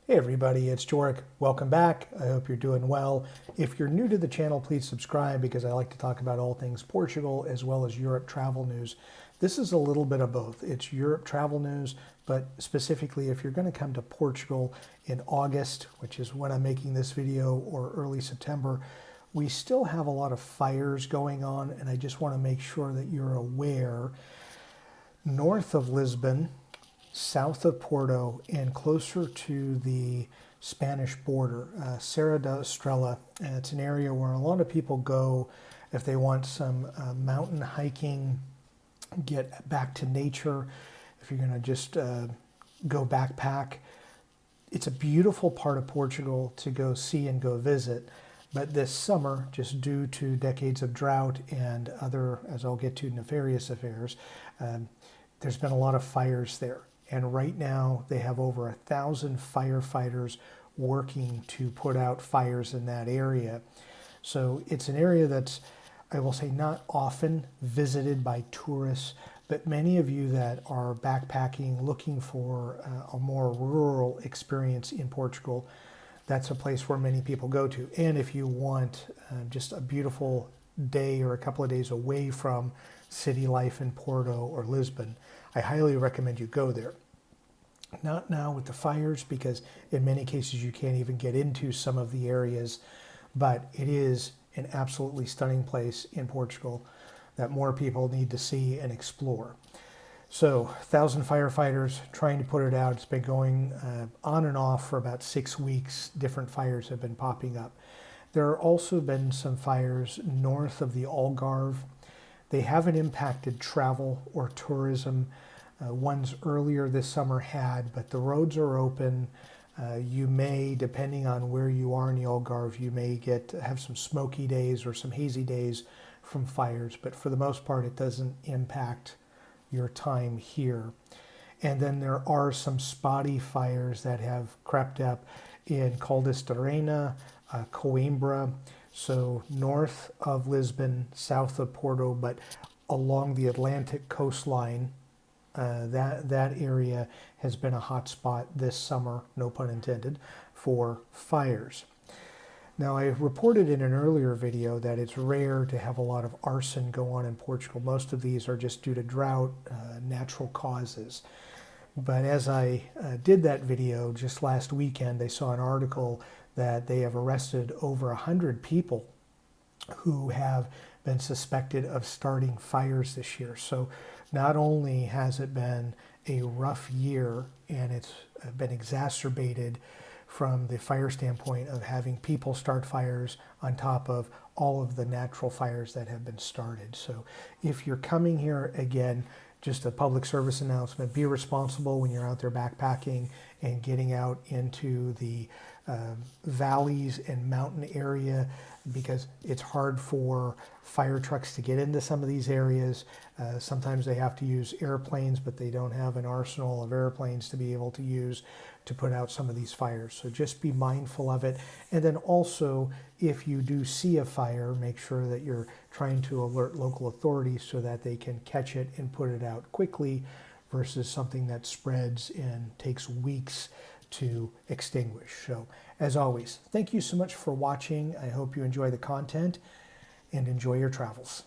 Hey everybody, it's Jorik. Welcome back. I hope you're doing well. If you're new to the channel, please subscribe because I like to talk about all things Portugal as well as Europe travel news. This is a little bit of both. It's Europe travel news, but specifically if you're going to come to Portugal in August, which is when I'm making this video, or early September, we still have a lot of fires going on, and I just want to make sure that you're aware. North of Lisbon, south of Porto, and closer to the Spanish border, Serra da Estrela. And it's an area where a lot of people go if they want some mountain hiking, get back to nature, if you're going to just go backpack. It's a beautiful part of Portugal to go see and go visit. But this summer, just due to decades of drought and other, as I'll get to, nefarious affairs, there's been a lot of fires there. And right now they have over 1,000 firefighters working to put out fires in that area. So it's an area that's, I will say, not often visited by tourists, but many of you that are backpacking looking for a more rural experience in Portugal, that's a place where many people go to. And if you want just a beautiful day or a couple of days away from city life in Porto or Lisbon, I highly recommend you go there. Not now with the fires, because in many cases you can't even get into some of the areas, but it is an absolutely stunning place in Portugal that more people need to see and explore. So 1,000 firefighters trying to put it out. It's been going on and off for about 6 weeks. Different fires have been popping up. There have also been some fires north of the Algarve. They haven't impacted travel or tourism. Ones earlier this summer had, but the roads are open. You may, depending on where you are in the Algarve, you may have some smoky days or some hazy days from fires, but for the most part it doesn't impact your time here. And then there are some spotty fires that have crept up in Caldas da Rainha, Coimbra, so north of Lisbon, south of Porto, but along the Atlantic coastline. That area has been a hot spot this summer, no pun intended, for fires. Now, I reported in an earlier video that it's rare to have a lot of arson go on in Portugal. Most of these are just due to drought, natural causes. But as I did that video just last weekend, I saw an article that they have arrested over 100 people who have been suspected of starting fires this year. So not only has it been a rough year, and it's been exacerbated from the fire standpoint of having people start fires on top of all of the natural fires that have been started. So if you're coming here, again, just a public service announcement, be responsible when you're out there backpacking and getting out into the valleys and mountain area, because it's hard for fire trucks to get into some of these areas. Sometimes they have to use airplanes, but they don't have an arsenal of airplanes to be able to use to put out some of these fires. So just be mindful of it. And then also, if you do see a fire, make sure that you're trying to alert local authorities so that they can catch it and put it out quickly, versus something that spreads and takes weeks to extinguish. So as always, thank you so much for watching. I hope you enjoy the content and enjoy your travels.